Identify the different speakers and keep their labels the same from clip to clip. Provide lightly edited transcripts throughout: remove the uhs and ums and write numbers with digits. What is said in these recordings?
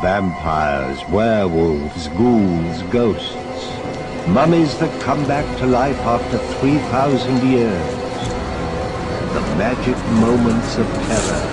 Speaker 1: Vampires, werewolves, ghouls, ghosts. Mummies that come back to life after 3,000 years. The magic moments of terror.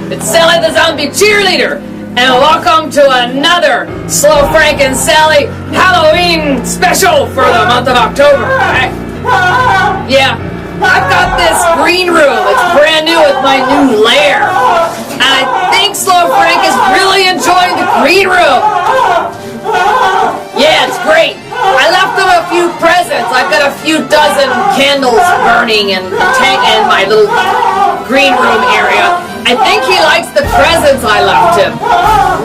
Speaker 2: It's Sally the Zombie Cheerleader, and welcome to another Slow Frank and Sally Halloween special for the month of October. Right? Yeah, I've got this green room. It's brand new with my new lair. And I think Slow Frank is really enjoying the green room. Yeah, it's great. I left him a few presents. I've got a few dozen candles burning in my little green room area. I think he likes the presents I left him.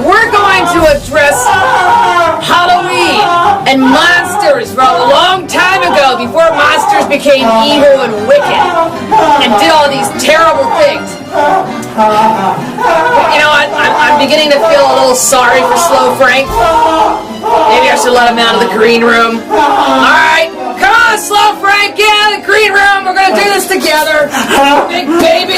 Speaker 2: We're going to address Halloween and monsters from a long time ago, before monsters became evil and wicked and did all these terrible things. You know, I'm beginning to feel a little sorry for Slow Frank. Maybe I should let him out of the green room. Alright, come on Slow Frank, get out of the green room. We're going to do this together. Big baby.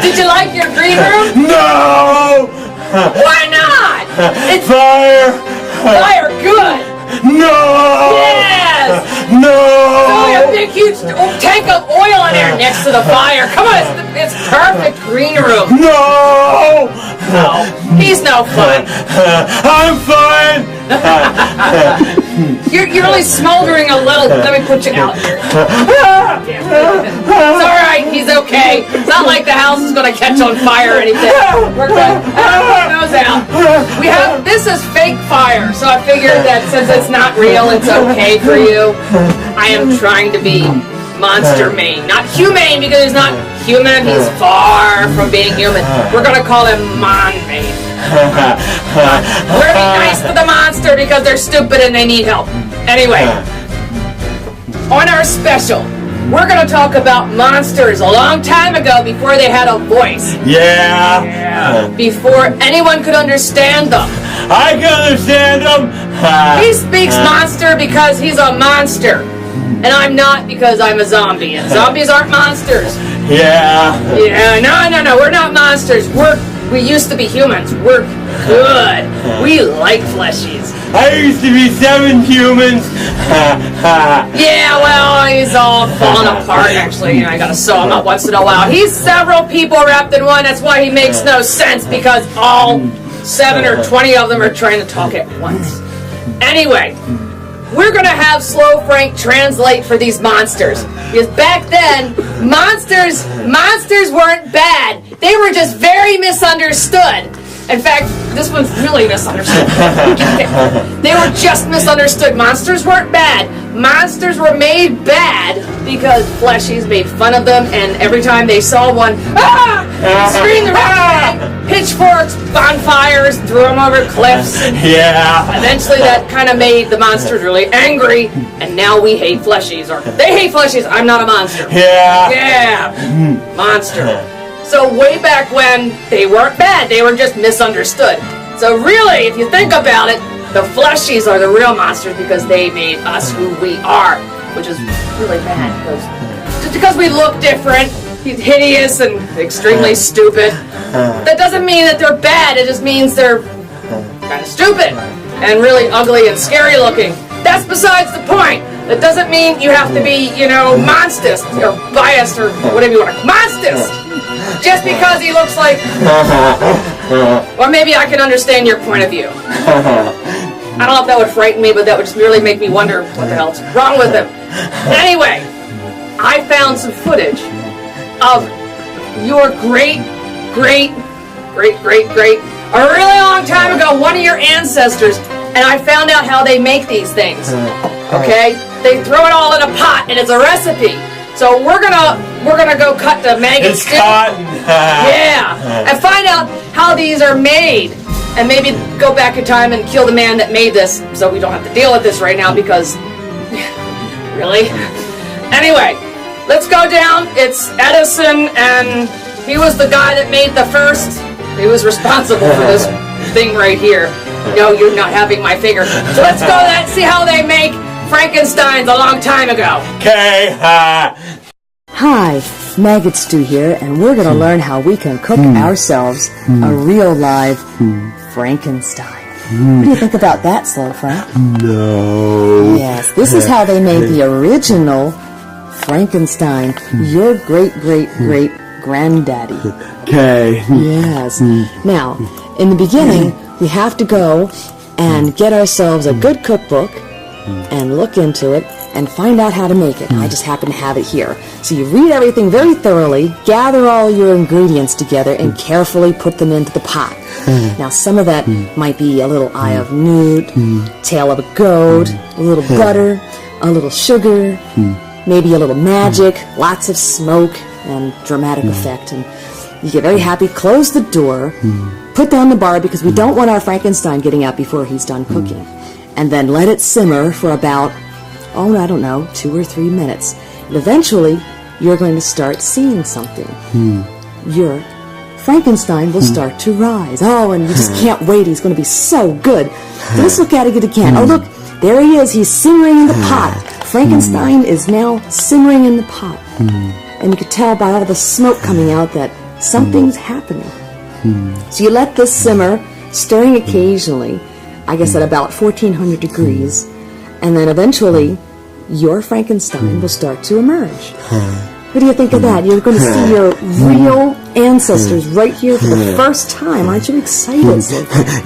Speaker 2: Did you like your green room?
Speaker 3: No!
Speaker 2: Why not? It's
Speaker 3: Fire!
Speaker 2: fire, good.
Speaker 3: No!
Speaker 2: Yes!
Speaker 3: No!
Speaker 2: Oh, a big huge tank of oil in there next to the fire. Come on, it's perfect green room.
Speaker 3: No!
Speaker 2: No, he's no fun.
Speaker 3: I'm fine!
Speaker 2: You're really smoldering a little. Let me put you out here. It's alright, he's okay. It's not like the house is going to catch on fire or anything. We're good. Put those out. This is fake fire, so I figured that since it's not real, it's okay for you. I am trying to be monster-mane. Not humane, because he's not human. He's far from being human. We're going to call him Mon-mane. We're going to be nice to the monster because they're stupid and they need help. Anyway, on our special, we're going to talk about monsters a long time ago, before they had a voice.
Speaker 3: Yeah.
Speaker 2: Before anyone could understand them.
Speaker 3: I can understand them.
Speaker 2: He speaks monster because he's a monster. And I'm not, because I'm a zombie. And zombies aren't monsters.
Speaker 3: Yeah.
Speaker 2: Yeah, no, we're not monsters. We used to be humans. We're good. We like fleshies.
Speaker 3: I used to be 7 humans.
Speaker 2: Yeah, well, he's all falling apart, actually. I gotta sew him up once in a while. He's several people wrapped in one. That's why he makes no sense, because all 7 or 20 of them are trying to talk at once. Anyway, we're gonna have Slow Frank translate for these monsters. Because back then, monsters weren't bad. They were just very misunderstood. In fact, this one's really misunderstood. They were just misunderstood. Monsters weren't bad. Monsters were made bad because fleshies made fun of them, and every time they saw one, screamed the right thing, pitchforks, bonfires, threw them over cliffs.
Speaker 3: Yeah.
Speaker 2: Eventually that kind of made the monsters really angry, and now we hate fleshies. Or they hate fleshies. I'm not a monster.
Speaker 3: Yeah.
Speaker 2: Yeah. Monster. So way back when, they weren't bad, they were just misunderstood. So really, if you think about it, The fleshies are the real monsters because they made us who we are, which is really bad just because we look different, hideous and extremely stupid. That doesn't mean that they're bad. It just means they're kind of stupid and really ugly and scary looking. That's besides the point. That doesn't mean you have to be, monstrous or biased or whatever you want to. Monstrous! Just because he looks like... Or maybe I can understand your point of view. I don't know if that would frighten me, but that would just really make me wonder what the hell's wrong with him. Anyway, I found some footage of your a really long time ago, one of your ancestors, and I found out how they make these things. Okay? They throw it all in a pot, and it's a recipe. So we're gonna go cut the maggot
Speaker 3: It's
Speaker 2: skin.
Speaker 3: cotton.
Speaker 2: Yeah, and find out how these are made, and maybe go back in time and kill the man that made this, so we don't have to deal with this right now. Because really. Anyway, let's go down. It's Edison, and he was the guy that made the first. He was responsible for this thing right here. No, you're not having my finger. So let's go and see how they make Frankenstein's a long time ago.
Speaker 3: Okay.
Speaker 4: Hi, Maggot Stew here, and we're going to learn how we can cook ourselves a real live Frankenstein. What do you think about that, Slow Frank?
Speaker 1: No.
Speaker 4: Yes, this is how they made the original Frankenstein, your great-great-great-granddaddy.
Speaker 1: Okay.
Speaker 4: Yes. Now, in the beginning, we have to go and get ourselves a good cookbook and look into it and find out how to make it. I just happen to have it here. So you read everything very thoroughly, gather all your ingredients together, and carefully put them into the pot. Now, some of that might be a little eye of newt, tail of a goat, a little butter, a little sugar, maybe a little magic, lots of smoke and dramatic effect. And you get very happy, close the door, put down the bar because we don't want our Frankenstein getting out before he's done cooking. And then let it simmer for about, 2 or 3 minutes. And eventually, you're going to start seeing something. Your Frankenstein will start to rise. Oh, and you just can't wait. He's going to be so good. Let's look at it again. Oh, look, there he is. He's simmering in the pot. Frankenstein is now simmering in the pot. And you can tell by all the smoke coming out that something's happening. So you let this simmer, stirring occasionally, I guess at about 1400 degrees, and then eventually your Frankenstein will start to emerge. What do you think of that? You're going to see your real ancestors right here for the first time. Aren't you excited?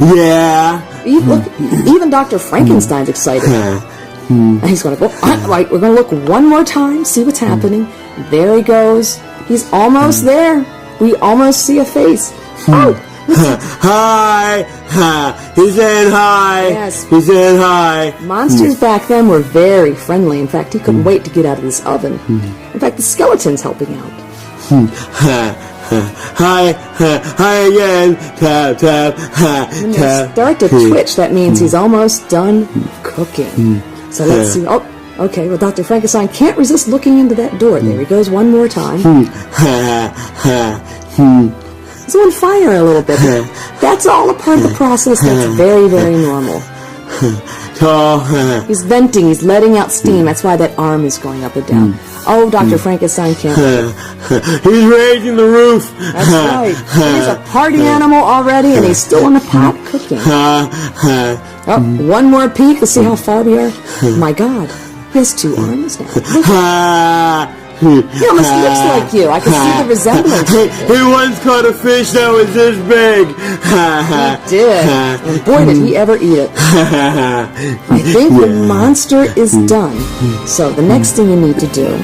Speaker 1: Yeah.
Speaker 4: Even Dr. Frankenstein's excited. And he's going to go, right, we're going to look one more time, see what's happening. There he goes. He's almost there. We almost see a face. Oh!
Speaker 1: Hi. He said hi.
Speaker 4: Yes.
Speaker 1: He said hi.
Speaker 4: Monsters back then were very friendly. In fact, he couldn't wait to get out of this oven. In fact, the skeleton's helping out.
Speaker 1: Hi again. Tap, tap,
Speaker 4: When they
Speaker 1: tap.
Speaker 4: start to twitch, that means he's almost done cooking. So let's see. Oh, okay. Well, Dr. Frankenstein can't resist looking into that door. There he goes one more time. He's on fire a little bit. That's all a part of the process that's very, very normal. He's venting. He's letting out steam. That's why that arm is going up and down. Oh, Dr. Frankenstein can't wait.
Speaker 1: He's raising the roof.
Speaker 4: That's right. He's a party animal already, and he's still in the pot cooking. Oh, one more peek to see how far we are. My God, he has 2 arms now. He almost looks like you. I can see the resemblance.
Speaker 1: He once caught a fish that was this big.
Speaker 4: He did. And boy, did he ever eat it. I think the monster is done. So the next thing you need to do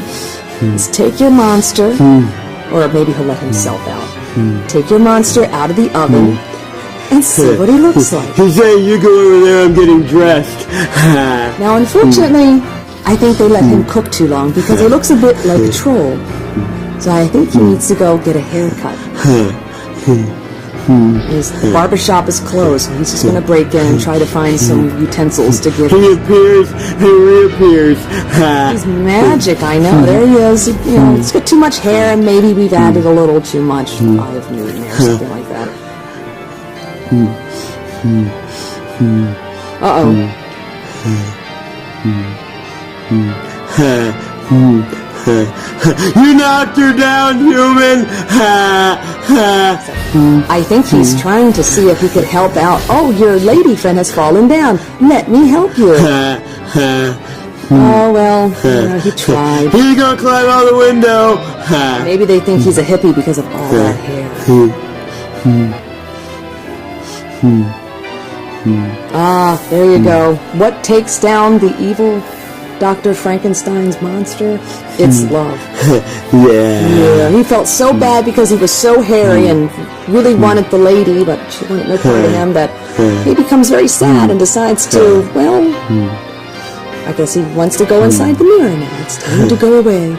Speaker 4: is take your monster, or maybe he'll let himself out. Take your monster out of the oven and see what he looks like.
Speaker 1: He's saying, you go over there, I'm getting dressed.
Speaker 4: Now, unfortunately, I think they let him cook too long because he looks a bit like a troll. So I think he needs to go get a haircut. The barbershop is closed, and he's just going to break in and try to find some utensils to give him.
Speaker 1: He appears, he reappears.
Speaker 4: He's magic, I know. There he is. He's got too much hair, and maybe we've added a little too much eye of newt or something like that. Uh-oh.
Speaker 3: You knocked her down, human!
Speaker 4: I think he's trying to see if he could help out. Oh, your lady friend has fallen down. Let me help you. Oh, well, he tried.
Speaker 3: He's gonna climb out the window!
Speaker 4: Maybe they think he's a hippie because of all that hair. Ah, there you go. What takes down the evil Dr. Frankenstein's monster? It's love. Yeah, he felt so bad because he was so hairy and really wanted the lady, but she wanted no part of him, that he becomes very sad and decides to, well, I guess he wants to go inside the mirror now. It's time to go away.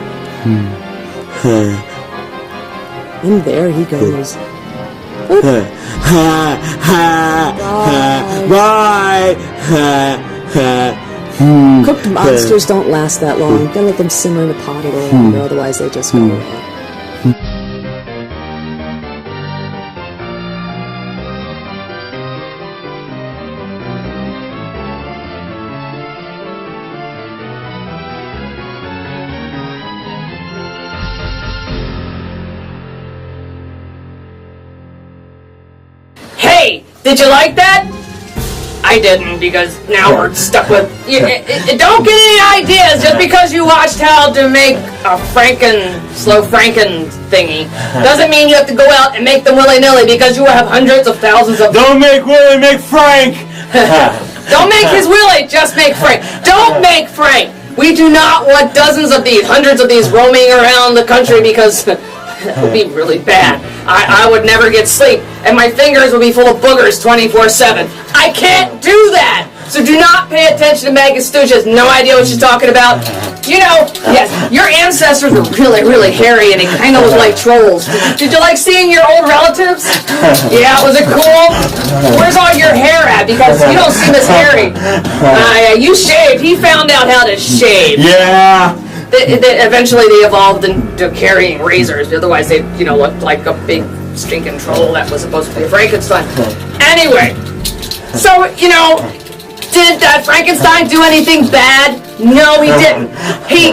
Speaker 4: And there he goes.
Speaker 3: Bye!
Speaker 4: Cooked monsters don't last that long. You gotta let them simmer in a pot a little longer, otherwise they just go away.
Speaker 2: Hey, did you like that? I didn't, because now we're stuck with... don't get any ideas just because you watched how to make a slow Franken thingy. Doesn't mean you have to go out and make them willy-nilly, because you have hundreds of thousands of...
Speaker 3: Don't make Willie, make Frank!
Speaker 2: Don't make his Willie, just make Frank. Don't make Frank! We do not want dozens of these, hundreds of these roaming around the country, because that would be really bad. I would never get sleep, and my fingers would be full of boogers 24/7. I can't do that! So do not pay attention to Maggie Stu. She has no idea what she's talking about. You know, yes, your ancestors were really, really hairy, and it kind of was like trolls. Did you like seeing your old relatives? Yeah, was it cool? Where's all your hair at? Because you don't seem as hairy. You shaved. He found out how to shave.
Speaker 3: Yeah!
Speaker 2: Eventually they evolved into carrying razors. Otherwise they, looked like a big stinking troll that was supposed to be a Frankenstein. Anyway, so, did that Frankenstein do anything bad? No, he didn't. He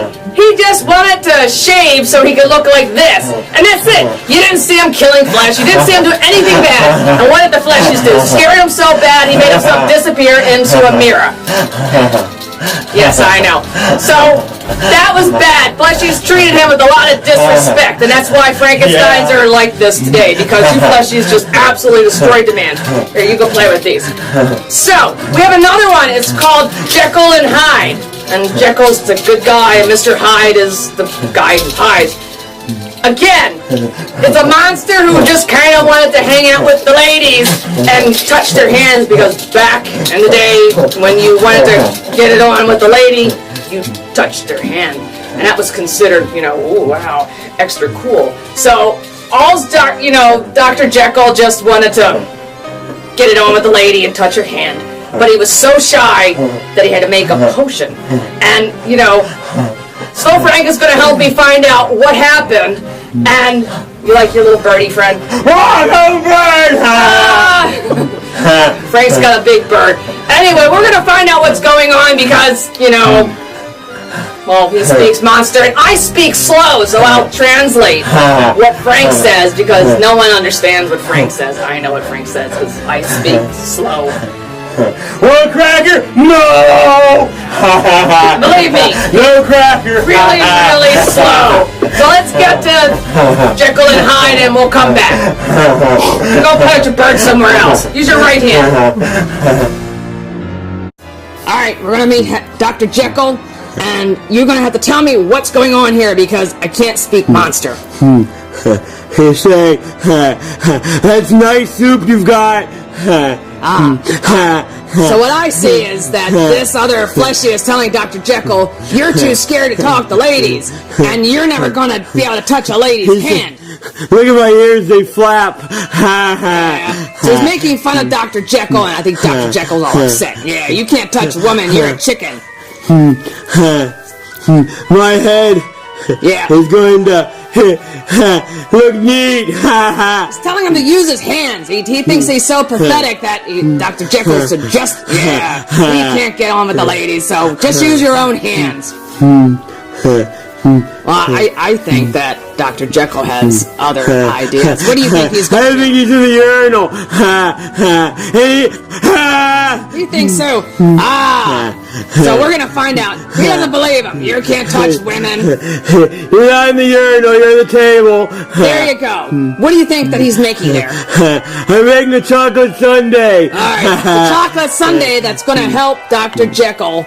Speaker 2: just wanted to shave so he could look like this. And that's it. You didn't see him killing flesh. You didn't see him do anything bad. And what did the fleshies do? Scare him so bad he made himself disappear into a mirror. Yes, I know. So, that was bad. Fleshies treated him with a lot of disrespect, and that's why Frankensteins are like this today, because you fleshies just absolutely destroyed the man. Here, you go play with these. So, we have another one. It's called Jekyll and Hyde. And Jekyll's the good guy, and Mr. Hyde is the guy who hides. Again, it's a monster who just kind of wanted to hang out with the ladies and touch their hands, because back in the day when you wanted to get it on with the lady, you touched their hand. And that was considered, ooh, wow, extra cool. So, Dr. Jekyll just wanted to get it on with the lady and touch her hand. But he was so shy that he had to make a potion. And, Slow Frank is going to help me find out what happened. And you like your little birdie friend?
Speaker 3: Oh, no bird!
Speaker 2: Frank's got a big bird. Anyway, we're going to find out what's going on because, well, he speaks monster and I speak slow, so I'll translate what Frank says because no one understands what Frank says. I know what Frank says because I speak slow.
Speaker 3: One cracker? No!
Speaker 2: Believe me.
Speaker 3: No cracker.
Speaker 2: Really, really slow. So let's get to Jekyll and Hyde and we'll come back. Go put your bird somewhere else. Use your right hand. Alright, we're going to meet Dr. Jekyll and you're going to have to tell me what's going on here because I can't speak monster.
Speaker 3: He's saying, that's nice soup you've got.
Speaker 2: So what I see is that this other fleshy is telling Dr. Jekyll, you're too scared to talk to ladies, and you're never going to be able to touch a lady's hand.
Speaker 3: Look at my ears, they flap.
Speaker 2: So he's making fun of Dr. Jekyll, and I think Dr. Jekyll's all upset. Yeah, you can't touch a woman, you're a chicken.
Speaker 3: My head is going to Look neat.
Speaker 2: He's telling him to use his hands. He thinks he's so pathetic that Dr. Jekyll should just, he can't get on with the ladies, so just use your own hands. Well, I think that Dr. Jekyll has other ideas. What do you think he's going to do?
Speaker 3: I think he's in the urinal.
Speaker 2: You think so? So we're going to find out. He doesn't believe him. You can't touch women.
Speaker 3: You're not in the urinal, you're at the table.
Speaker 2: There you go. What do you think that he's making there?
Speaker 3: I'm making a chocolate sundae.
Speaker 2: All right, the chocolate sundae that's going to help Dr. Jekyll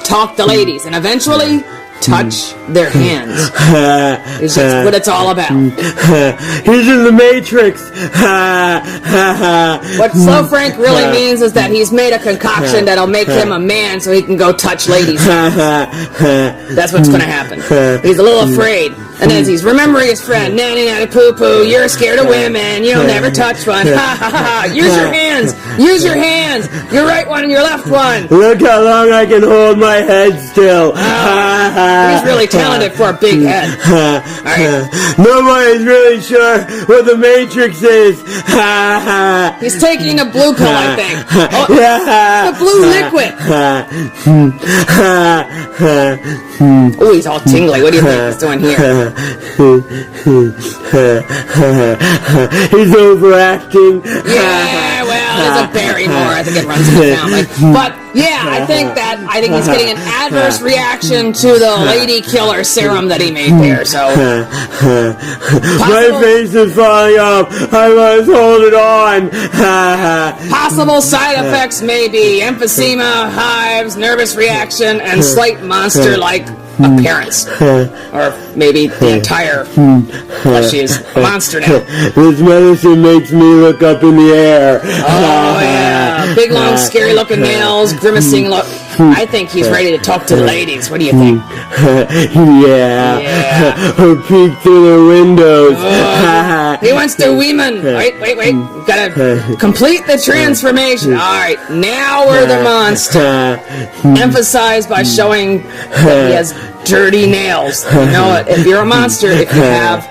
Speaker 2: talk to ladies and eventually touch their hands. That's what it's all about.
Speaker 3: He's in the Matrix.
Speaker 2: What Slow Frank really means is that he's made a concoction that'll make him a man so he can go touch ladies' hands. That's what's going to happen. He's a little afraid. And as he's remembering his friend, nanny nanny poo poo, you're scared of women, you'll never touch one. Ha ha ha. Use your hands. Use your hands. Your right one and your left one.
Speaker 3: Look how long I can hold my head still.
Speaker 2: He's really talented for a big head. Alright.
Speaker 3: Nobody's really sure what the Matrix is.
Speaker 2: He's taking a blue pill, I think. Oh, the blue liquid. Oh, he's all tingly. What do you think he's doing here?
Speaker 3: He's overacting.
Speaker 2: Yeah, well, there's a Barrymore. I think it runs in the family. But yeah, I think he's getting an adverse reaction to the lady killer serum that he made there. So
Speaker 3: my face is falling off. I must hold it on.
Speaker 2: Possible side effects may be emphysema, hives, nervous reaction, and slight monster-like appearance. Or maybe the entire flesh is a monster now.
Speaker 3: This medicine makes me look up in the air.
Speaker 2: Oh, yeah. Big, long, scary-looking nails, grimacing look. I think he's ready to talk to the ladies. What do you think?
Speaker 3: Yeah. Or peek through the windows.
Speaker 2: He wants to women. Wait. We've got to complete the transformation. All right. Now we're the monster. Emphasized by showing that he has dirty nails. You know, if you're a monster, if you have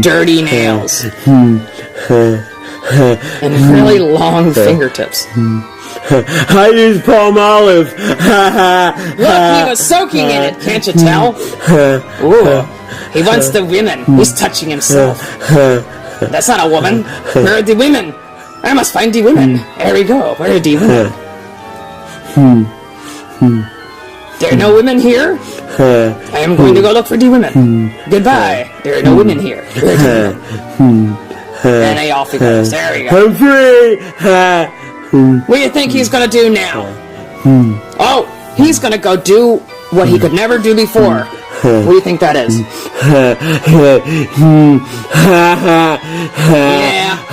Speaker 2: dirty nails. And really long fingertips.
Speaker 3: I use palm olive.
Speaker 2: Look, he was soaking in it. Can't you tell? Ooh. He wants the women. He's touching himself. That's not a woman. Where are the women? I must find the women. There we go. Where are the women? There are no women here? I am going to go look for the women. Goodbye. There are no women here. Where are the women? And he off he goes. There we go.
Speaker 3: I'm free.
Speaker 2: What do you think he's going to do now? Oh, he's going to go do what he could never do before. What do you think that is? Yeah,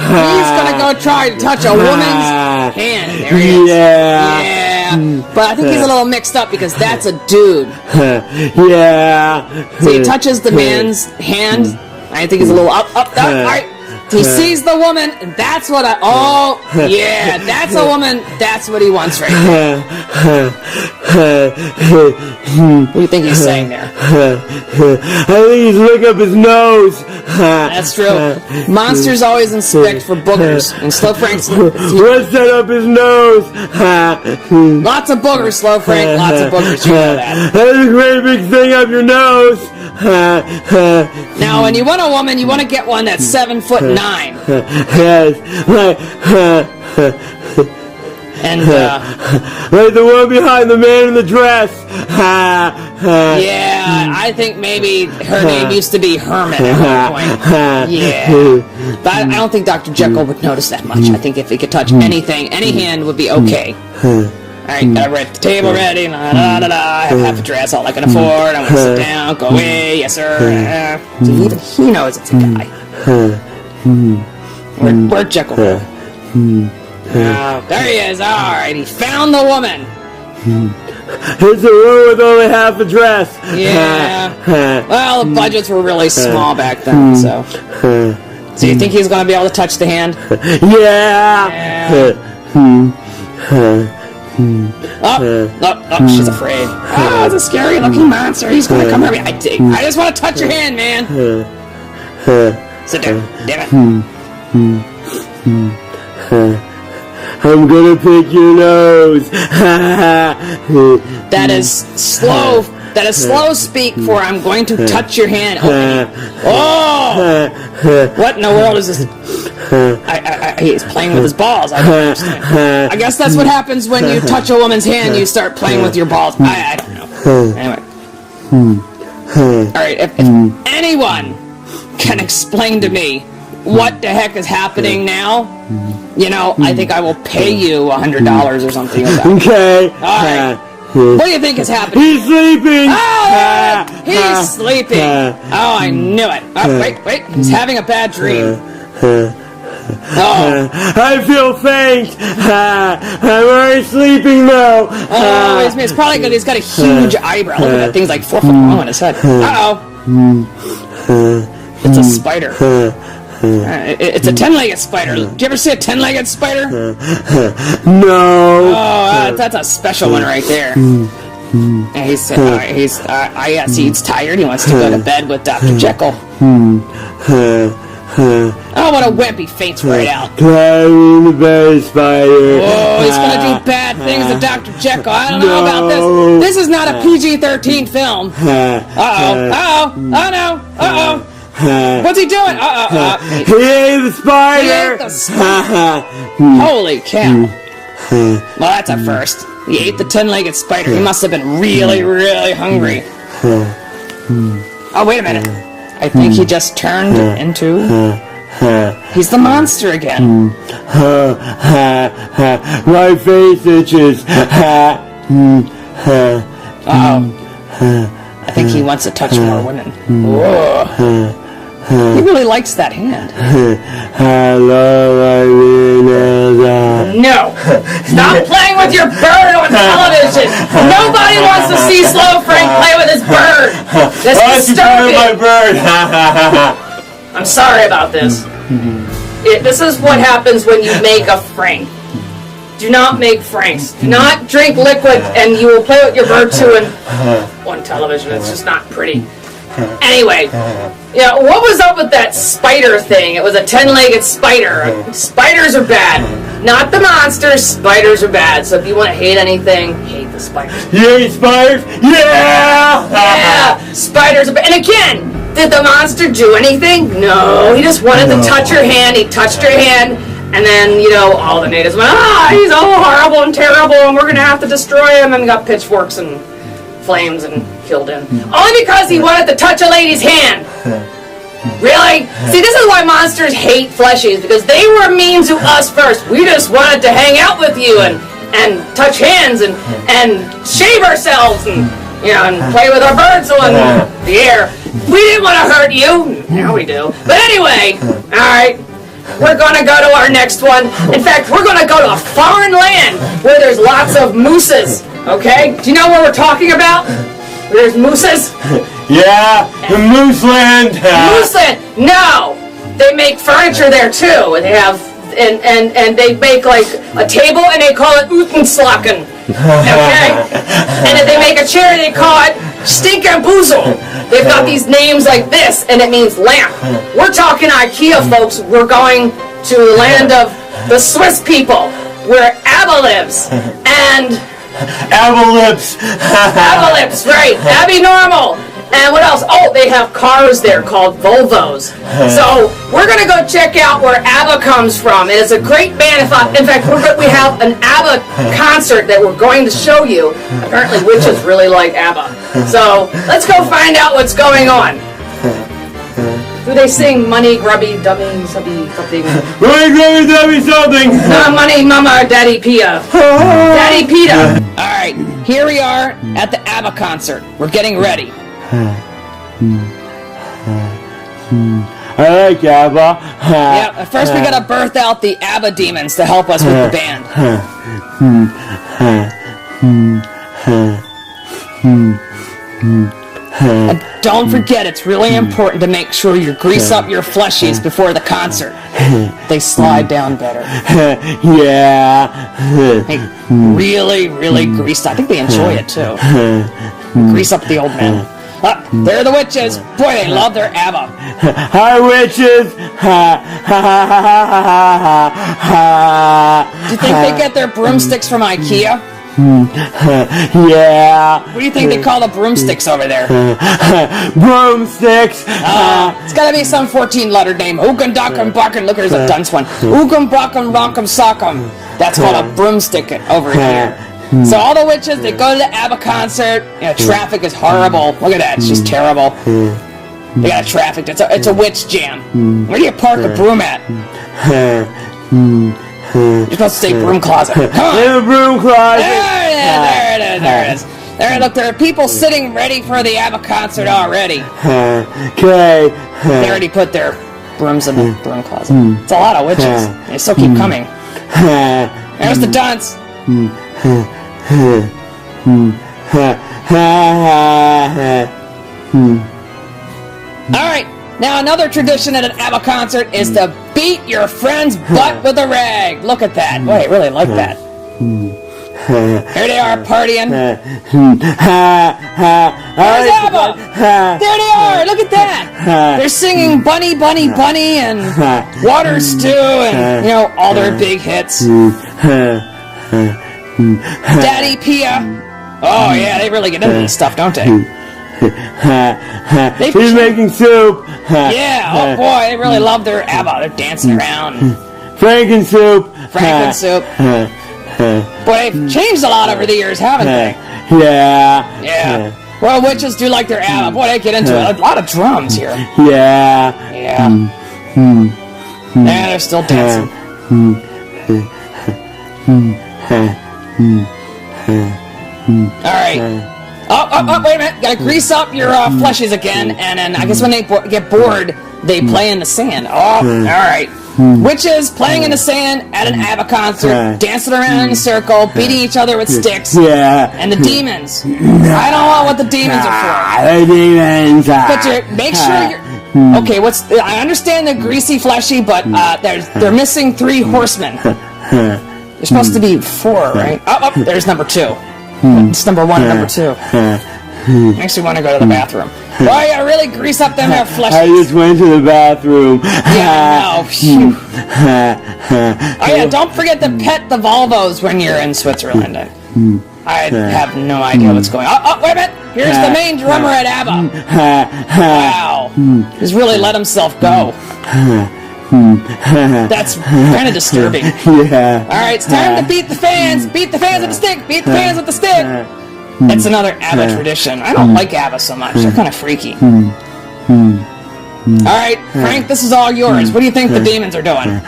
Speaker 2: he's going to go try to touch a woman's hand. There he is. Yeah. But I think he's a little mixed up because that's a dude.
Speaker 3: Yeah.
Speaker 2: So he touches the man's hand. I think he's a little up. All right. He sees the woman, and that's what that's a woman, that's what he wants right now. What do you think he's saying there?
Speaker 3: I think he's looking up his nose.
Speaker 2: That's true. Monsters always inspect for boogers, and Slow Frank's...
Speaker 3: What's that up his nose?
Speaker 2: Lots of boogers, Slow Frank, lots of boogers, you know that.
Speaker 3: That's a great big thing up your nose.
Speaker 2: Now, when you want a woman, you want to get one that's 7'9".
Speaker 3: Yes.
Speaker 2: And,
Speaker 3: like the one behind the man in the dress.
Speaker 2: Yeah, I think maybe her name used to be Herman at one point. Yeah. But I don't think Dr. Jekyll would notice that much. I think if he could touch anything, any hand would be okay. Alright, got the table ready, I have half a dress, all I can afford, I'm gonna sit down, go away, yes sir. Even he knows it's a guy. Where'd Jekyll go? Oh, there he is, alright, he found the woman.
Speaker 3: It's a room with only half a dress.
Speaker 2: Yeah. Well, the budgets were really small back then, so. So you think he's gonna be able to touch the hand?
Speaker 3: Yeah.
Speaker 2: Oh, she's afraid. Oh, it's a scary looking monster. He's gonna come at me. I just want to touch your hand, man. Sit down. Damn it.
Speaker 3: I'm gonna pick your nose.
Speaker 2: That is slow. That is slow speak for I'm going to touch your hand. Oh! What in the world is this? He's playing with his balls. I don't understand. I guess that's what happens when you touch a woman's hand. You start playing with your balls. I don't know. Anyway. All right. If anyone can explain to me what the heck is happening now, you know, I think I will pay you $100 or something like that.
Speaker 3: Okay.
Speaker 2: All right. What do you think is happening?
Speaker 3: He's sleeping!
Speaker 2: Oh, he's sleeping! Oh, I knew it. Oh, wait. He's having a bad dream. Oh.
Speaker 3: I feel faint! I'm already sleeping now!
Speaker 2: Oh, it's probably good. He's got a huge eyebrow. Look at that thing's like 4 foot long on his head. Uh-oh. It's a spider. It's a 10-legged spider. Did you ever see a 10-legged spider?
Speaker 3: No.
Speaker 2: Oh, that's a special one right there. And he's tired. He wants to go to bed with Dr. Jekyll. Oh, what a wimp. He faints right out.
Speaker 3: Climbing the bed, spider.
Speaker 2: Oh, he's going to do bad things to Dr. Jekyll. I don't know about this. This is not a PG-13 film. Uh-oh. Oh, no. Uh-oh. What's he doing?
Speaker 3: He ate the spider!
Speaker 2: He ate the spider. Holy cow. Well, that's a first. He ate the 10-legged spider. He must have been really, really hungry. Oh, wait a minute. I think he just turned into... He's the monster again.
Speaker 3: My face itches.
Speaker 2: Uh-oh. I think he wants to touch more women. Whoa. He really likes that hand. No! Stop playing with your bird on television! Nobody wants to see Slow Frank play with his bird! That's disturbing!
Speaker 3: My bird?
Speaker 2: I'm sorry about this. This is what happens when you make a Frank. Do not make Franks. Do not drink liquid and you will play with your bird too on television. It's just not pretty. Anyway, yeah, what was up with that spider thing? It was a 10-legged spider. Spiders are bad. Not the monsters. Spiders are bad. So if you want to hate anything, hate the spiders.
Speaker 3: You hate spiders? Yeah!
Speaker 2: Yeah! Spiders are bad. And again, did the monster do anything? No. He just wanted to touch your hand. He touched your hand. And then, you know, all the natives went, he's all horrible and terrible, and we're going to have to destroy him, and got pitchforks and flames and killed him. Only because he wanted to touch a lady's hand. Really? See, this is why monsters hate fleshies, because they were mean to us first. We just wanted to hang out with you and touch hands and shave ourselves and, you know, and play with our birds on the air. We didn't want to hurt you. Now we do. But anyway, all right. We're going to go to our next one. In fact, we're going to go to a foreign land where there's lots of mooses. Okay? Do you know what we're talking about? Where there's mooses?
Speaker 3: Yeah, the Moose Land.
Speaker 2: Moose Land. No. They make furniture there too. And they have and they make like a table and they call it Utenslaken. Okay? And if they make a chair, they call it Stinkenboozle. They've got these names like this, and it means lamp. We're talking IKEA, folks. We're going to the land of the Swiss people, where ABBA lives. And...
Speaker 3: ABBA lips.
Speaker 2: ABBA lips, right. Abby Normal. And what else? Oh, they have cars there called Volvos. So we're going to go check out where ABBA comes from. And it's a great band. In fact, we have an ABBA concert that we're going to show you. Apparently witches really like ABBA. So let's go find out what's going on. Do they sing Money, Grubby, Dummy, something?
Speaker 3: Money, Grubby, Dummy, something!
Speaker 2: Money, Mama, Daddy Pia. Daddy Pita. All right, here we are at the ABBA concert. We're getting ready.
Speaker 3: I like ABBA.
Speaker 2: Yeah, first we gotta birth out the ABBA demons to help us with the band. And don't forget, it's really important to make sure you grease up your fleshies before the concert. They slide down better.
Speaker 3: Yeah.
Speaker 2: Hey, really, really greased. I think they enjoy it too. Grease up the old man. There are the witches. Boy, they love their ABBA.
Speaker 3: Hi, witches.
Speaker 2: Do you think they get their broomsticks from IKEA?
Speaker 3: Yeah.
Speaker 2: What do you think they call the broomsticks over there?
Speaker 3: Broomsticks.
Speaker 2: It's gotta be some 14-letter name. Ookum Dockum Barkum. Look, there's a dunce one. Ookum Brockum Rockum Sockum. That's called a broomstick over here. So all the witches, they go to the ABBA concert. You know, traffic is horrible. Look at that, it's just terrible. They got traffic. It's a witch jam. Where do you park a broom at? You're supposed to say broom closet. Come on.
Speaker 3: In the broom closet.
Speaker 2: There it is. There, look, there are people sitting ready for the ABBA concert already.
Speaker 3: Okay.
Speaker 2: They already put their brooms in the broom closet. It's a lot of witches. They still keep coming. There's the dunce. Alright, now another tradition at an ABBA concert is to beat your friend's butt with a rag. Look at that. Boy, I really like that. Here they are partying. There's ABBA! There they are! Look at that! They're singing Bunny, Bunny, Bunny and Water Stew and, you know, all their big hits. Daddy Pia. Oh, yeah, they really get into this stuff, don't they?
Speaker 3: He's making soup.
Speaker 2: Yeah, oh boy, they really love their ABBA. They're dancing around.
Speaker 3: Franken soup.
Speaker 2: Franklin soup. Boy, they've changed a lot over the years, haven't they?
Speaker 3: Yeah.
Speaker 2: Yeah. Well, witches do like their ABBA. Boy, they get into it. A lot of drums here.
Speaker 3: Yeah.
Speaker 2: Yeah. Yeah, they're still dancing. Alright. Oh, wait a minute. Gotta grease up your fleshies again, and then I guess when they get bored, they play in the sand. Oh, alright. Witches playing in the sand at an ABBA concert, dancing around in a circle, beating each other with sticks.
Speaker 3: Yeah.
Speaker 2: And the demons. I don't know what the demons are for.
Speaker 3: The demons.
Speaker 2: But make sure you're... Okay, I understand the greasy fleshy, but they're missing 3 horsemen. There's supposed to be 4, right? Oh, there's number 2. It's number 1 and number 2. Makes me want to go to the bathroom. Boy, you really grease up them hair fleshies.
Speaker 3: I just went to the bathroom.
Speaker 2: Yeah, I know. Oh yeah, don't forget to pet the Volvos when you're in Switzerland. I have no idea what's going on. Oh, wait a minute! Here's the main drummer at ABBA. Wow. He's really let himself go. That's kind of disturbing.
Speaker 3: Yeah.
Speaker 2: Alright, it's time to beat the fans! Beat the fans with the stick! Beat the fans with the stick! That's another ABBA tradition. I don't like ABBA so much. They're kind of freaky. Alright, Frank, this is all yours. What do you think the demons are doing?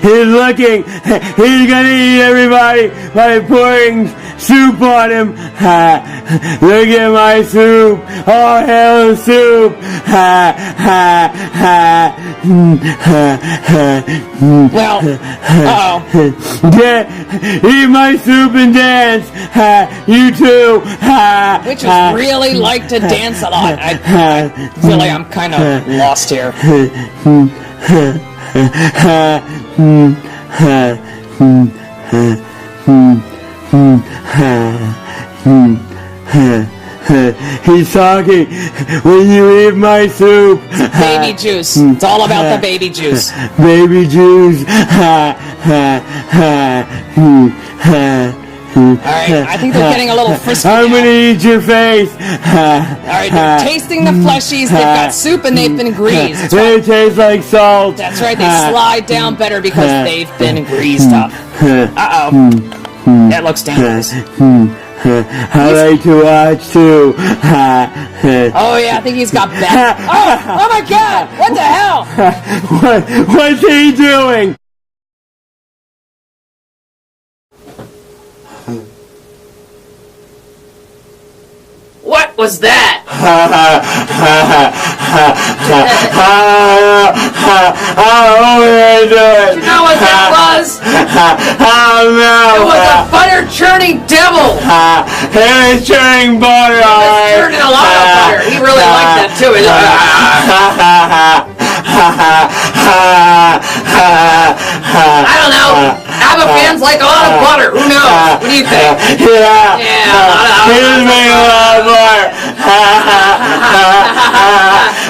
Speaker 3: He's looking. He's gonna eat everybody by pouring soup on him. Look at my soup. Oh, hell, soup.
Speaker 2: Well, uh-oh.
Speaker 3: Eat my soup and dance. You too.
Speaker 2: Witches really like to dance a lot. I'm kind of lost here.
Speaker 3: He's talking. When you eat my soup.
Speaker 2: Baby juice. It's all about the baby juice.
Speaker 3: Baby juice.
Speaker 2: Alright, I think they're getting a little frisky
Speaker 3: I'm
Speaker 2: now.
Speaker 3: gonna eat your face.
Speaker 2: Alright, they're tasting the fleshies. They've got soup and they've been greased.
Speaker 3: They taste like salt.
Speaker 2: That's right, they slide down better because they've been greased up. Uh-oh. That looks dangerous.
Speaker 3: I like to watch too.
Speaker 2: Oh yeah, I think he's got back. Oh my god! What the hell?
Speaker 3: What's he doing?
Speaker 2: What was that?
Speaker 3: I'm over there doing.
Speaker 2: You know what that was?
Speaker 3: Oh no!
Speaker 2: It was a butter churning devil.
Speaker 3: He was churning butter,
Speaker 2: He was
Speaker 3: alright.
Speaker 2: churning a lot of butter. He really liked that too. He's like, I don't know. ABBA fans like a lot of butter. Who knows? What do you think?
Speaker 3: Yeah. He was making a lot of butter.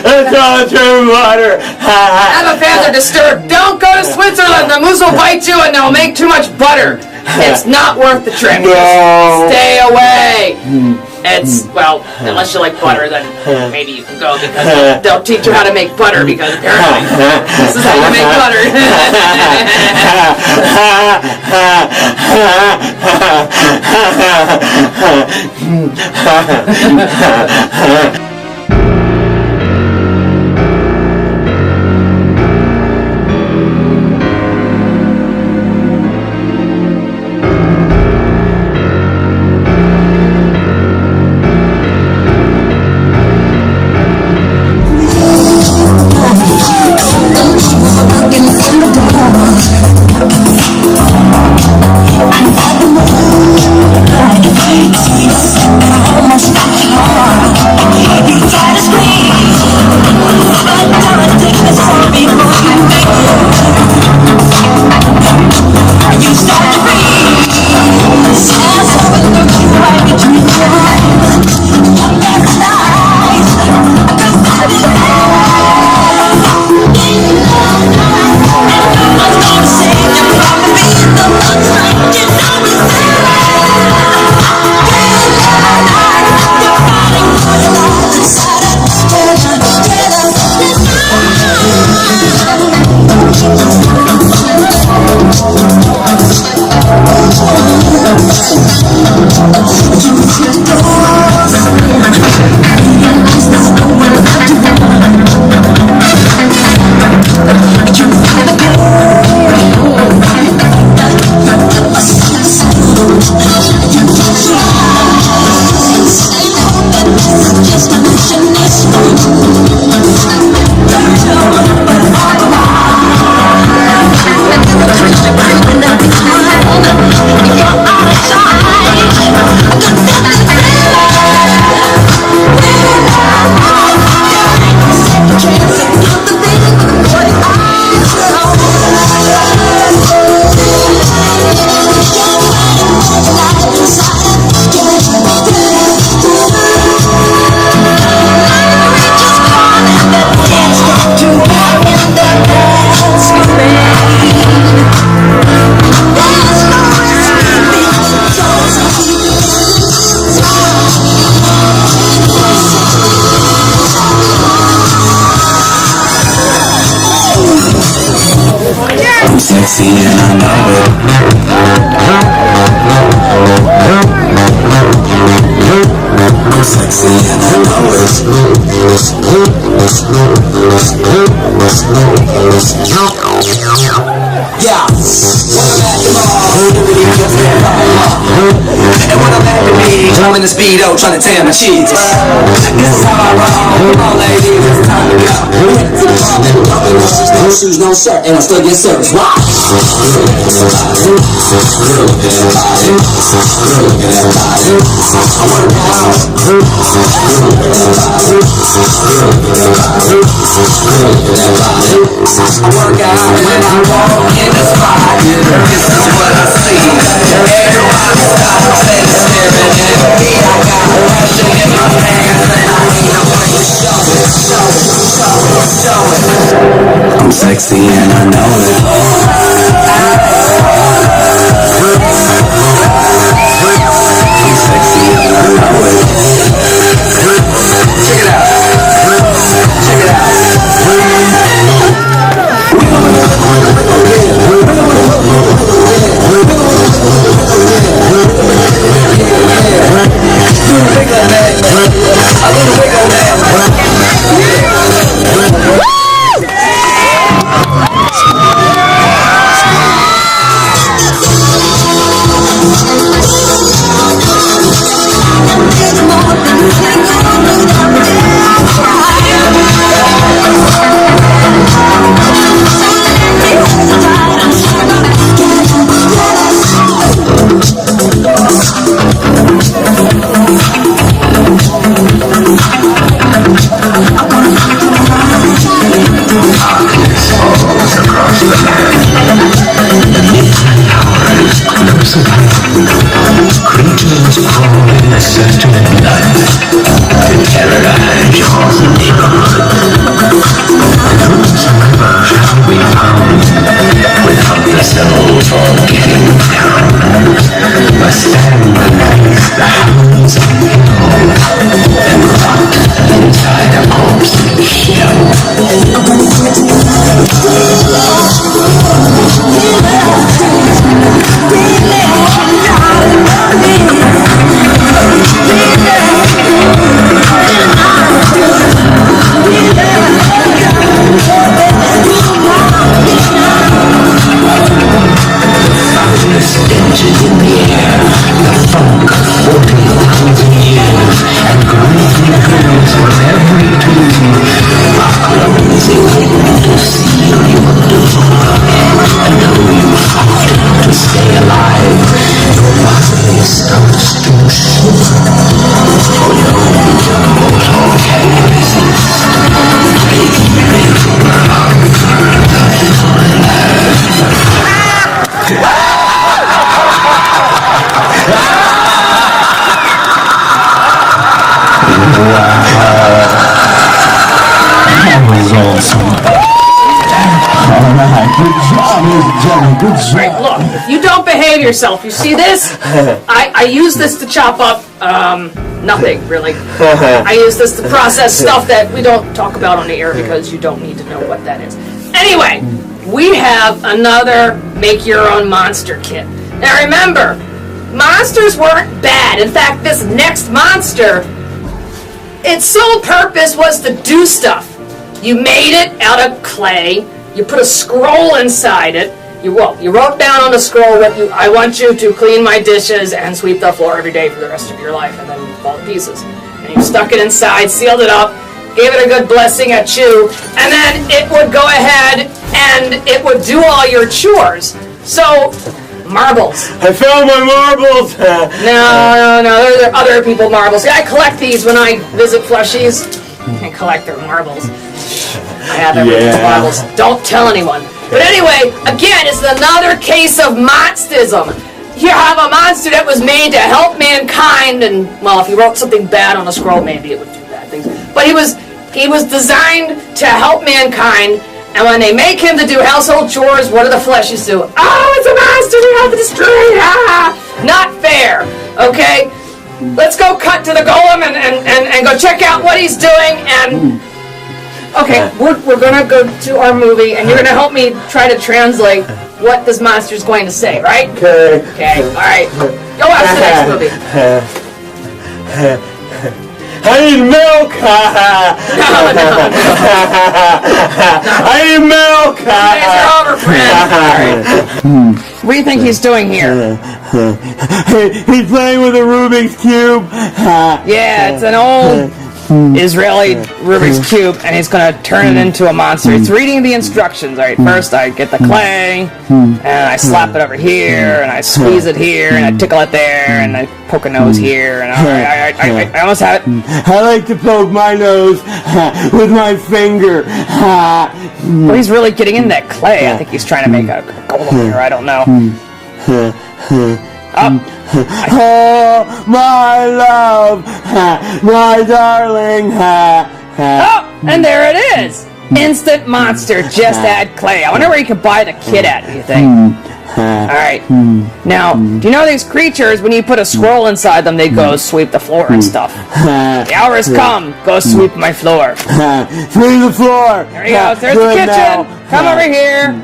Speaker 3: It's all true butter.
Speaker 2: ABBA fans are disturbed. Don't go to Switzerland. The moose will bite you and they'll make too much butter. It's not worth the trip.
Speaker 3: No.
Speaker 2: Just stay away. It's, well, unless you like butter, then maybe you can go because they'll teach you how to make butter because apparently this is how you make butter.
Speaker 5: sexy and I know it. I'm sexy and I know it. Yeah, and when I'm at the beach, I'm in the speedo trying to tan my sheets. This is how I roll. Come on, ladies, it's time to go. No shoes, no shirt, and I still get service. Wow. I work out when I walk in the spot. This is what I see. Everybody stops and staring at me. I got a question in my hands and I need a way to show it, show it, show it, show it. I'm sexy and I know it. I'm sexy and I know it. Check it out. Check it out. distilled blood to terrorize your neighborhood. Whosoever shall be found without the soul for getting down must stand beneath the hounds of hell and rot inside a corpse's shell. Stenches in the air, the funk of 40,000 years, and grisly echoes from every tomb are closing in to seal your doom. And though you fight to stay alive, your body starts to shiver, for no mortal can resist. That was awesome. Alright, good job, ladies and gentlemen, good job.
Speaker 2: Right, look, if you don't behave yourself, you see this? I use this to chop up, nothing, really. I use this to process stuff that we don't talk about on the air because you don't need to know what that is. Anyway, we have another make-your-own monster kit. Now remember, monsters weren't bad. In fact, this next monster, its sole purpose was to do stuff. You made it out of clay. You put a scroll inside it. You wrote down on the scroll what I want you to clean my dishes and sweep the floor every day for the rest of your life, and then you fall to pieces. And you stuck it inside, sealed it up, gave it a good blessing at you, and then it would go ahead and it would do all your chores. So, marbles.
Speaker 3: I found my marbles.
Speaker 2: No, those are other people's marbles. See, I collect these when I visit Fleshies. I collect their marbles. I have everyone's marbles. Don't tell anyone. But anyway, again, it's another case of monstism. You have a monster that was made to help mankind, and, well, if you wrote something bad on a scroll, maybe it would do bad things. But he was designed to help mankind, and when they make him to do household chores, what do the Fleshies do? Oh, it's a monster, we have to destroy it! Ah! Not fair, okay? Let's go cut to the golem and go check out what he's doing, and... Okay, we're gonna go to our movie, and you're gonna help me try to translate what this monster's going to say, right?
Speaker 3: Okay.
Speaker 2: Okay, alright. Go watch the next movie.
Speaker 3: I need milk!
Speaker 2: No.
Speaker 3: I need milk!
Speaker 2: You guys are over, friend. Alright. What do you think he's doing here?
Speaker 3: He's playing with a Rubik's Cube.
Speaker 2: Yeah, it's an old Israeli Rubik's Cube, and he's going to turn it into a monster. He's reading the instructions. Alright, first I get the clay, and I slap it over here, and I squeeze it here, and I tickle it there, and I poke a nose here, and I almost have it.
Speaker 3: I like to poke my nose with my finger.
Speaker 2: Well, he's really getting in that clay. I think he's trying to make a golem here. I don't know.
Speaker 3: Oh, my love, my darling.
Speaker 2: Oh, and there it is. Instant monster, just add clay. I wonder where you can buy the kit at, do you think? Alright. Now, do you know these creatures, when you put a scroll inside them, they go sweep the floor and stuff. The hour has come. Go sweep my floor.
Speaker 3: Sweep the floor.
Speaker 2: There he goes. There's the kitchen. Come over here.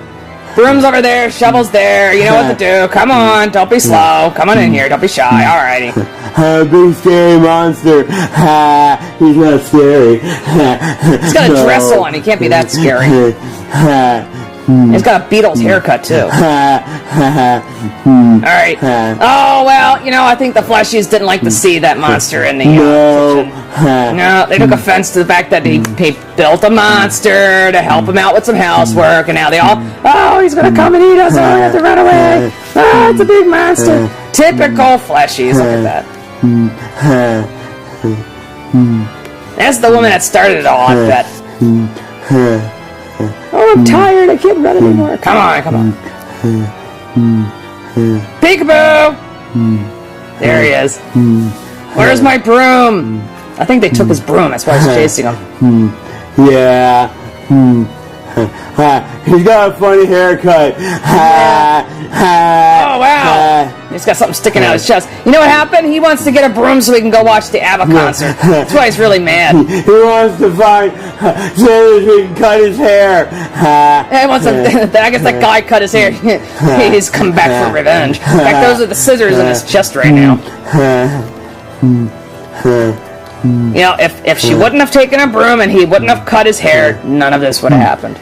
Speaker 2: Broom's over there. Shovel's there. You know what to do. Come on. Don't be slow. Come on in here. Don't be shy. Alrighty.
Speaker 3: Big scary monster. He's not scary.
Speaker 2: He's got a dress on. He can't be that scary. He's got a Beatles haircut, too. Alright. Oh, well, you know, I think the Fleshies didn't like to see that monster in the kitchen. No, they took offense to the fact that he built a monster to help him out with some housework, and now they all, oh, he's gonna come and eat us, oh, we have to run away. Oh, it's a big monster. Typical Fleshies, look at that. That's the woman that started it all, I bet. Oh, I'm tired. I can't run anymore. Come on, come on. Peekaboo! There he is. Where's my broom? I think they took his broom. That's why he's chasing him.
Speaker 3: Yeah. He's got a funny haircut.
Speaker 2: Oh, wow. He's got something sticking out his chest. You know what happened? He wants to get a broom so he can go watch the ABBA concert. That's why he's really mad.
Speaker 3: He wants to find so he can cut his hair.
Speaker 2: He wants to, I guess that guy cut his hair. He's come back for revenge. In fact, those are the scissors in his chest right now. You know, if she wouldn't have taken a broom and he wouldn't have cut his hair, none of this would have happened.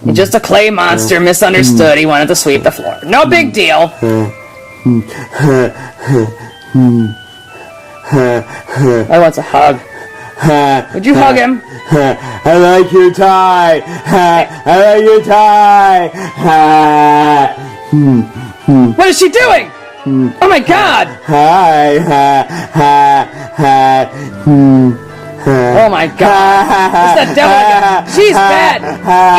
Speaker 2: He's just a clay monster, misunderstood. He wanted to sweep the floor. No big deal. I want a hug. Would you hug him?
Speaker 3: I like your tie. I like your tie.
Speaker 2: What is she doing? Oh my God! Oh my God! It's the devil again. She's bad.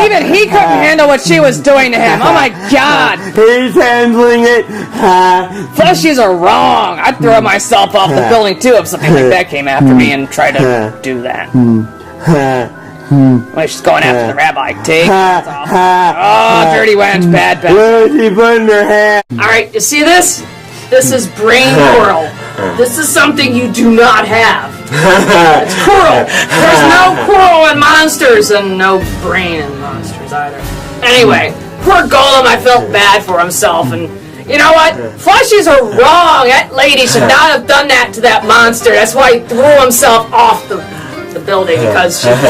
Speaker 2: Even he couldn't handle what she was doing to him. Oh my God!
Speaker 3: He's handling it.
Speaker 2: Fleshies are wrong. I'd throw myself off the building too if something like that came after me and tried to do that. Well, she's going after the rabbi. Take that off. Oh, dirty wench. Bad, bad.
Speaker 3: Where is she putting her hand?
Speaker 2: Alright, you see this? This is brain coral. This is something you do not have. It's coral. There's no coral in monsters and no brain in monsters either. Anyway, poor Golem, I felt bad for himself, and you know what? Fleshies are wrong. That lady should not have done that to that monster. That's why he threw himself off the building, because she was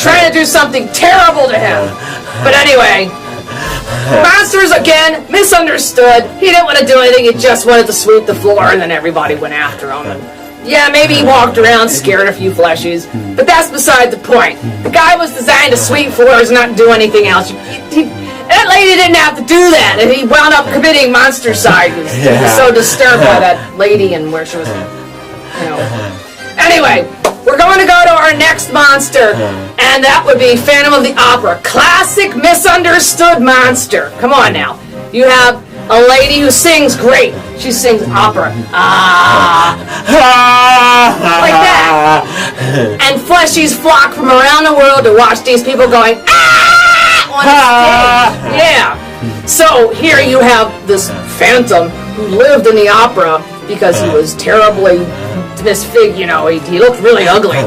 Speaker 2: trying to do something terrible to him. But anyway, monsters again misunderstood. He didn't want to do anything. He just wanted to sweep the floor, and then everybody went after him. And yeah, maybe he walked around, scared a few fleshies, but that's beside the point. The guy was designed to sweep floors, not do anything else. That lady didn't have to do that, and he wound up committing monstercide. He was so disturbed by that lady and where she was, you know. Anyway, we're going to go to our next monster, and that would be Phantom of the Opera. Classic misunderstood monster. Come on now. You have a lady who sings great. She sings opera. Like that. And fleshies flock from around the world to watch these people going, on the stage. Yeah. So here you have this phantom who lived in the opera because he was terribly misfigured, you know, he looked really ugly.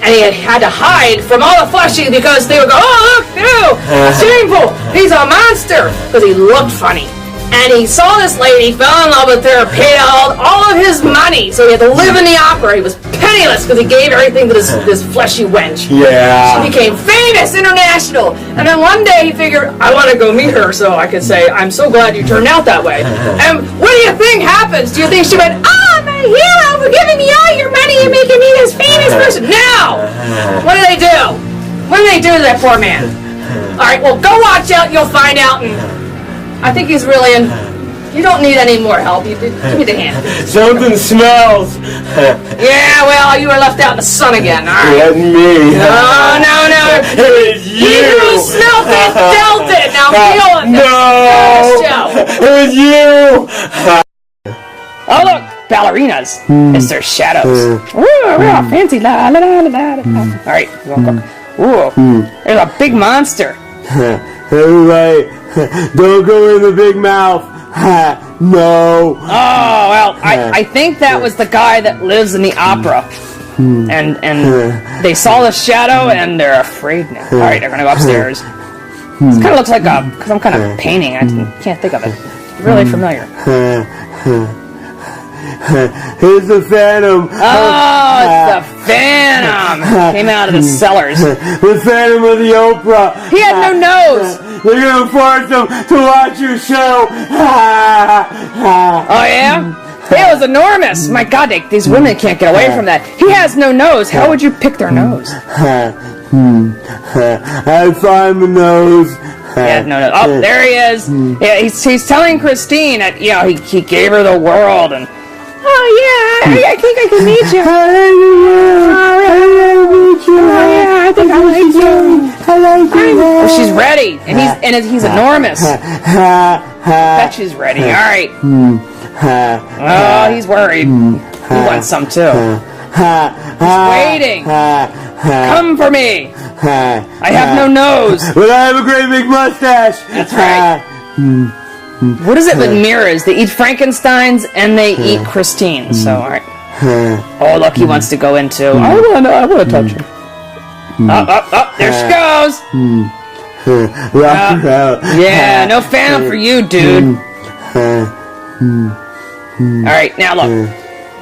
Speaker 2: And he had to hide from all the fleshies because they would go, oh, look, no, shameful, he's a monster, because he looked funny. And he saw this lady, fell in love with her, paid out all of his money, so he had to live in the opera. He was penniless because he gave everything to this fleshy wench.
Speaker 3: Yeah.
Speaker 2: She became famous, international. And then one day he figured, I want to go meet her so I could say, I'm so glad you turned out that way. And what do you think happens? Do you think she went, oh, my hero, for giving me all your money and making me this famous person? No! What do they do? What do they do to that poor man? All right, well, go watch out. You'll find out. And I think he's really in. You don't need any more help. Give me the hand.
Speaker 3: Something smells.
Speaker 2: Yeah, well, you were left out in the sun again. All right.
Speaker 3: Let me.
Speaker 2: No.
Speaker 3: It was
Speaker 2: He
Speaker 3: you.
Speaker 2: who smelt it, dealt it. Now feel it.
Speaker 3: No. It was you.
Speaker 2: Oh, look. Ballerinas. It's their shadows. Ooh, fancy. La, la, la, la, la. All right. Ooh. There's a big monster.
Speaker 3: Everybody, don't go in the big mouth. No.
Speaker 2: Oh, well, I think that was the guy that lives in the opera. And they saw the shadow and they're afraid now. All right, they're going to go upstairs. This kind of looks like some kind of painting. I can't think of it. It's really familiar.
Speaker 3: Here's the Phantom.
Speaker 2: Oh, it's the Phantom. Came out of the cellars.
Speaker 3: The Phantom of the Opera.
Speaker 2: He had no nose.
Speaker 3: They're going to force him to watch your show.
Speaker 2: Oh, yeah? It was enormous. My God, these women can't get away from that. He has no nose. How would you pick their nose?
Speaker 3: I find the nose.
Speaker 2: Yeah, no. Oh, there he is. Yeah, he's telling Christine that, you know, he gave her the world and. Oh yeah, I think I can meet you.
Speaker 3: I think I like you. I like you.
Speaker 2: Well, she's ready, and he's enormous. I bet she's ready. All right. Oh, he's worried. He wants some too. He's waiting. Come for me. I have no nose.
Speaker 3: But I have a great big mustache.
Speaker 2: That's right. What is it with mirrors? They eat Frankensteins and they eat Christine. So, all right. Oh, look, he wants to go into. I want to touch her. Up, there she goes. Yeah, no Phantom for you, dude. All right, now look.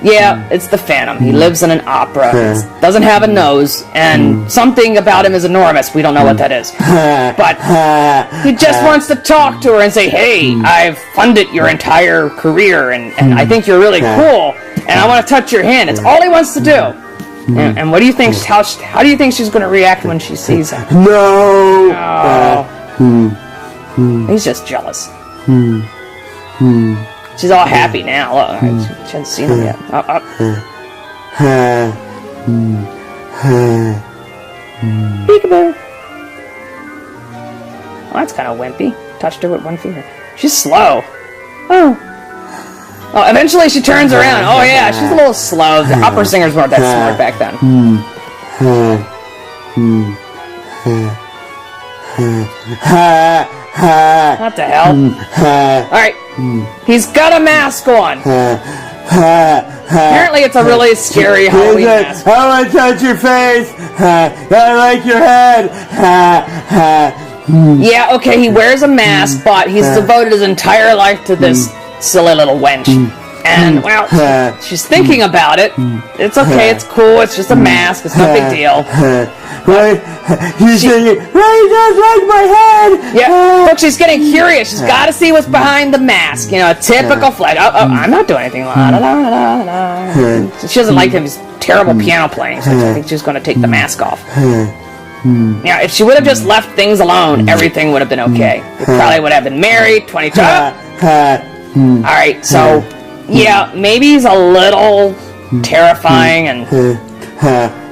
Speaker 2: Yeah, it's the Phantom. He lives in an opera. Doesn't have a nose, and something about him is enormous. We don't know what that is. But he just wants to talk to her and say, hey, I've funded your entire career, and I think you're really cool, and I want to touch your hand. It's all he wants to do. And what do you think? How do you think she's going to react when she sees him?
Speaker 3: No.
Speaker 2: Oh. He's just jealous. She's all happy now. Look, she hasn't seen him yet. Peekaboo. Well, that's kind of wimpy. Touched her with one finger. She's slow. Oh, eventually she turns around. Oh, yeah, she's a little slow. The opera singers weren't that smart back then. What the hell? Alright. He's got a mask on. Apparently it's a really scary Halloween mask.
Speaker 3: I want to touch your face. I like your head.
Speaker 2: Yeah, okay, he wears a mask, but he's devoted his entire life to this silly little wench. And, well, she's thinking about it. It's okay, it's cool, it's just a mask, it's no big deal.
Speaker 3: He's saying, Ray does like my head!
Speaker 2: Yeah, look, she's getting curious. She's got to see what's behind the mask. You know, a typical flag. Oh, I'm not doing anything. La, la, la, la, la. She doesn't like his terrible piano playing, so I think she's going to take the mask off. Now, if she would have just left things alone, everything would have been okay. They probably would have been married, 22. Alright, so, yeah, maybe he's a little terrifying and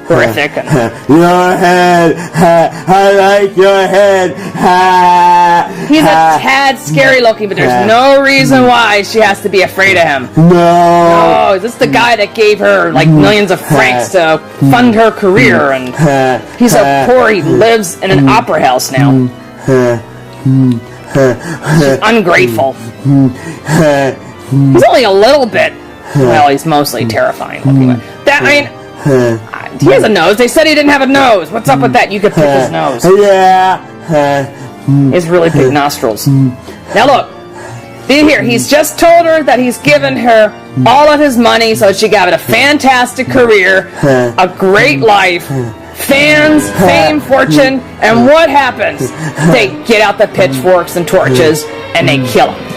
Speaker 2: horrific. And
Speaker 3: your head, I like your head.
Speaker 2: He's a tad scary looking, but there's no reason why she has to be afraid of him.
Speaker 3: No.
Speaker 2: This is the guy that gave her like millions of francs to fund her career, and he's so poor he lives in an opera house now. She's ungrateful. He's only a little bit. Well, he's mostly terrifying looking. He has a nose. They said he didn't have a nose. What's up with that? You could pick his nose.
Speaker 3: Yeah.
Speaker 2: He has really big nostrils. Now look. See here. He's just told her that he's given her all of his money so she got a fantastic career, a great life, fans, fame, fortune, and what happens? They get out the pitchforks and torches and they kill him.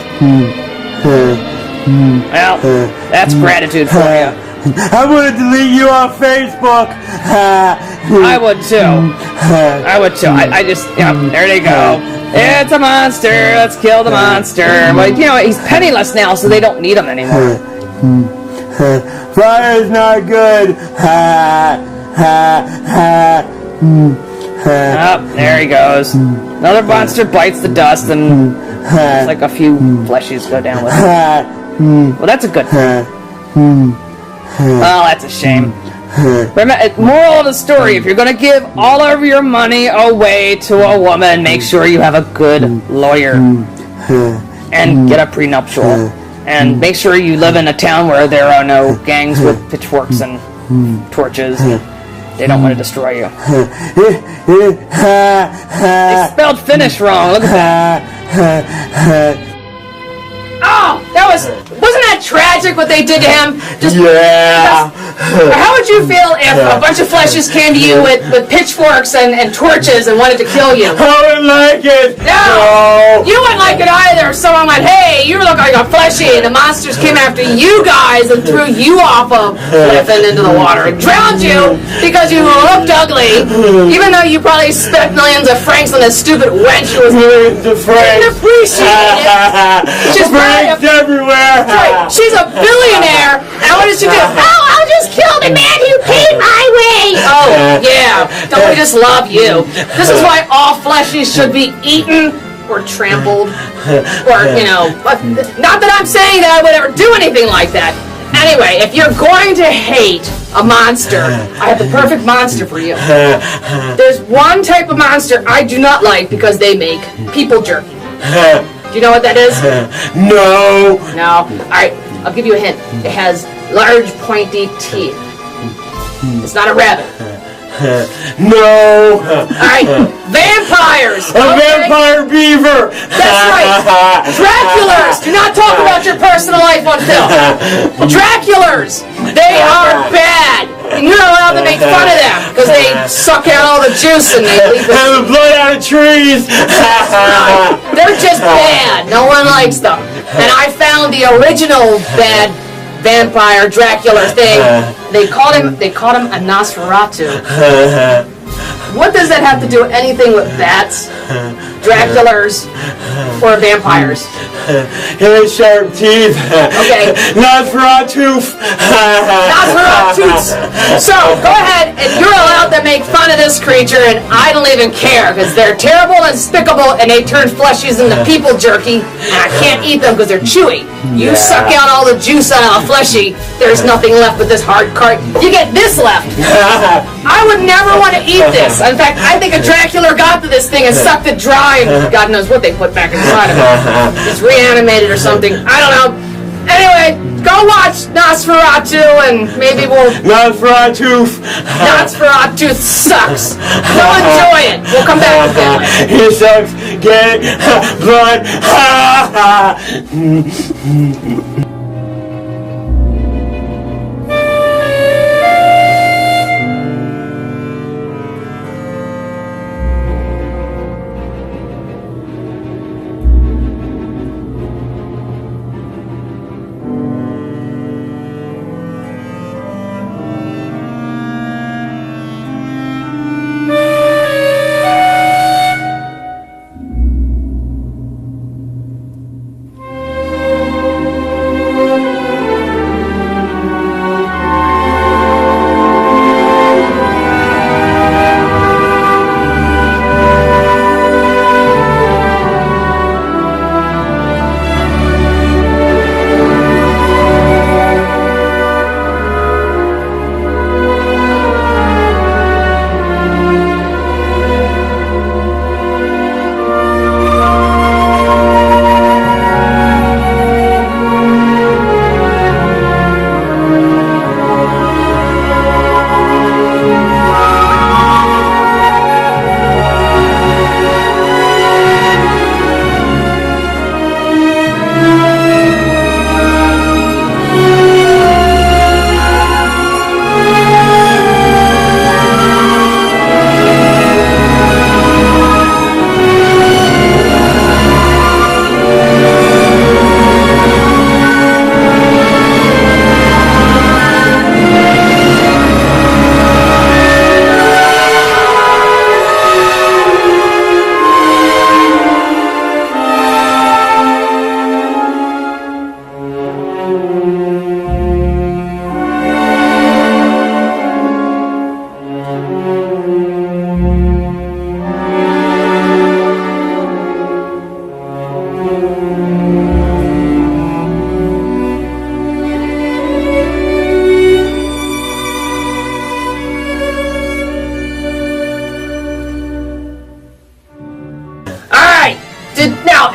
Speaker 2: Well, that's gratitude for you.
Speaker 3: I'm going to delete you off Facebook.
Speaker 2: I would too. I just, there they go. It's a monster. Let's kill the monster. But, he's penniless now, so they don't need him anymore.
Speaker 3: Fire's not good.
Speaker 2: Oh, there he goes. Another monster bites the dust, and it's like a few fleshies go down with it. Well, that's a good thing. Oh, that's a shame. Remember, moral of the story, if you're going to give all of your money away to a woman, make sure you have a good lawyer. And get a prenuptial. And make sure you live in a town where there are no gangs with pitchforks and torches. They don't want to destroy you. They spelled finish wrong. Look at that. Oh, wasn't that tragic what they did to him? How would you feel if a bunch of fleshes came to you with pitchforks and torches and wanted to kill you?
Speaker 3: I wouldn't like it.
Speaker 2: No, you wouldn't like it either. If someone went, hey, you look like a fleshy, and the monsters came after you guys and threw you off a cliff and into the water and drowned you because you looked ugly, even though you probably spent millions of francs on this stupid wench who didn't appreciate it. She's
Speaker 3: francs everywhere.
Speaker 2: Right. She's a billionaire, and what did she do? Oh, I'll just kill the man who paid my way. Oh, yeah. Don't we just love you? This is why all fleshies should be eaten or trampled, or, you know, not that I'm saying that I would ever do anything like that. Anyway, if you're going to hate a monster, I have the perfect monster for you. There's one type of monster I do not like because they make people jerky. Do you know what that is?
Speaker 3: No.
Speaker 2: No? Alright, I'll give you a hint. It has large, pointy teeth. It's not a rabbit.
Speaker 3: No.
Speaker 2: Alright, vampires!
Speaker 3: A
Speaker 2: Okay?
Speaker 3: vampire beaver.
Speaker 2: That's right! Draculars! Do not talk about your personal life on film. Draculars! They are bad! And you're not allowed to make fun of them because they suck out all the juice and they leave
Speaker 3: And
Speaker 2: it.
Speaker 3: the blood out of trees.
Speaker 2: They're just bad. No one likes them. And I found the original bad vampire Dracula thing. They called him a Nosferatu. What does that have to do with anything with bats, Draculars, or vampires?
Speaker 3: He has sharp teeth.
Speaker 2: Okay.
Speaker 3: Nosferatu.
Speaker 2: Nosferatu. So, go ahead, and you're allowed to make fun of this creature, and I don't even care, because they're terrible and despicable, and they turn fleshies into people jerky, and I can't eat them because they're chewy. You suck out all the juice out of a fleshy, there's nothing left but this hard cart. You get this left. I would never want to eat this. In fact, I think a Dracula got to this thing and sucked it dry, and God knows what they put back inside of it. It's reanimated or something. I don't know. Anyway, go watch Nosferatu, and maybe we'll...
Speaker 3: Nosferatu.
Speaker 2: Nosferatu sucks. Go enjoy it. We'll come back to family.
Speaker 3: He sucks. Get blood.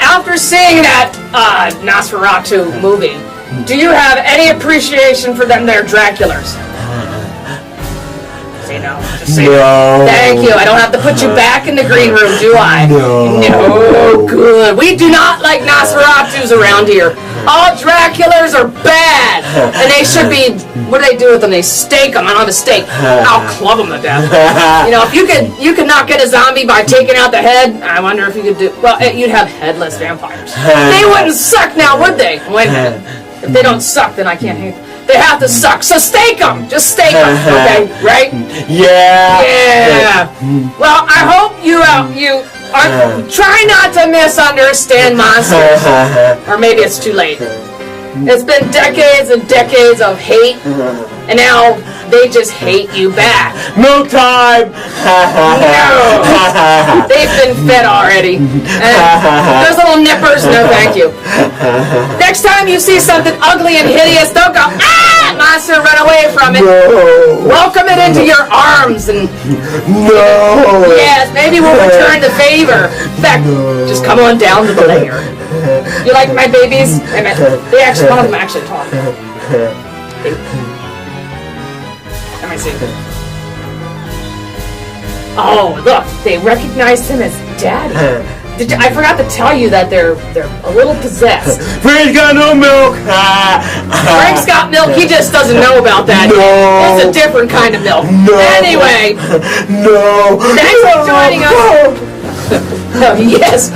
Speaker 2: After seeing that Nosferatu movie, do you have any appreciation for them? They're Draculars. Say no. Just say
Speaker 3: No.
Speaker 2: Thank you. I don't have to put you back in the green room, do I?
Speaker 3: No.
Speaker 2: No. Good. We do not like Nosferatus around here. All Draculars are bad, and they should be. What do they do with them? They stake them. I don't have a stake. I'll club them to death. You know, if you could not get a zombie by taking out the head, I wonder if you could do. Well, you'd have headless vampires. They wouldn't suck now, would they? Wait a minute. If they don't suck, then I can't hate them. They have to suck. So stake them. Just stake them. Okay, right?
Speaker 3: Yeah.
Speaker 2: Yeah. Well, I hope you try not to misunderstand monsters. Or maybe it's too late. It's been decades and decades of hate, and now They just hate you back.
Speaker 3: Milk time!
Speaker 2: No! They've been fed already. And those little nippers, no thank you. Next time you see something ugly and hideous, don't go, ah, monster, run away from it.
Speaker 3: No!
Speaker 2: Welcome it into your arms and...
Speaker 3: No!
Speaker 2: Yes, maybe we'll return the favor. In fact, just come on down to the lair. You like my babies? They actually, one of them actually talk. Let me see. Oh, look, they recognized him as Daddy. I forgot to tell you that they're a little possessed.
Speaker 3: Frank's got no milk!
Speaker 2: Frank's got milk, he just doesn't know about that.
Speaker 3: No.
Speaker 2: It's a different kind of milk.
Speaker 3: No.
Speaker 2: Anyway.
Speaker 3: No!
Speaker 2: Thanks for joining us. Oh, yes,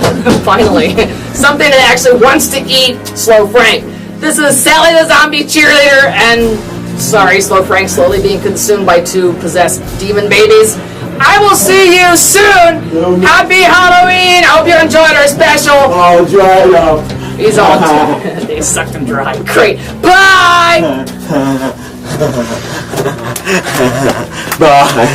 Speaker 2: finally. Something that actually wants to eat Slow Frank. This is Sally the Zombie Cheerleader, and sorry, Slow Frank slowly being consumed by 2 possessed demon babies. I will see you soon. Happy Halloween. I hope you enjoyed our special.
Speaker 3: I'll dry it up.
Speaker 2: He's all they sucked him dry. Great. Bye.
Speaker 3: Bye.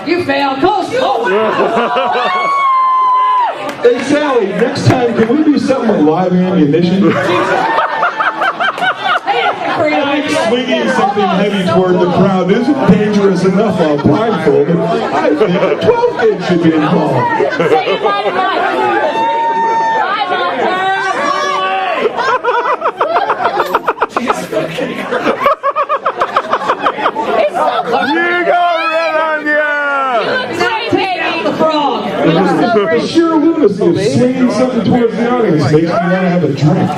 Speaker 2: You failed. Close.
Speaker 6: Hey Sally, next time can we do something with live ammunition? Swinging something heavy toward the crowd isn't dangerous enough while blindfolded. I think a 12 gauge should be involved.
Speaker 3: You go, Red Onion!
Speaker 6: Sheer lunacy of swinging something towards the audience makes me want to have a drink.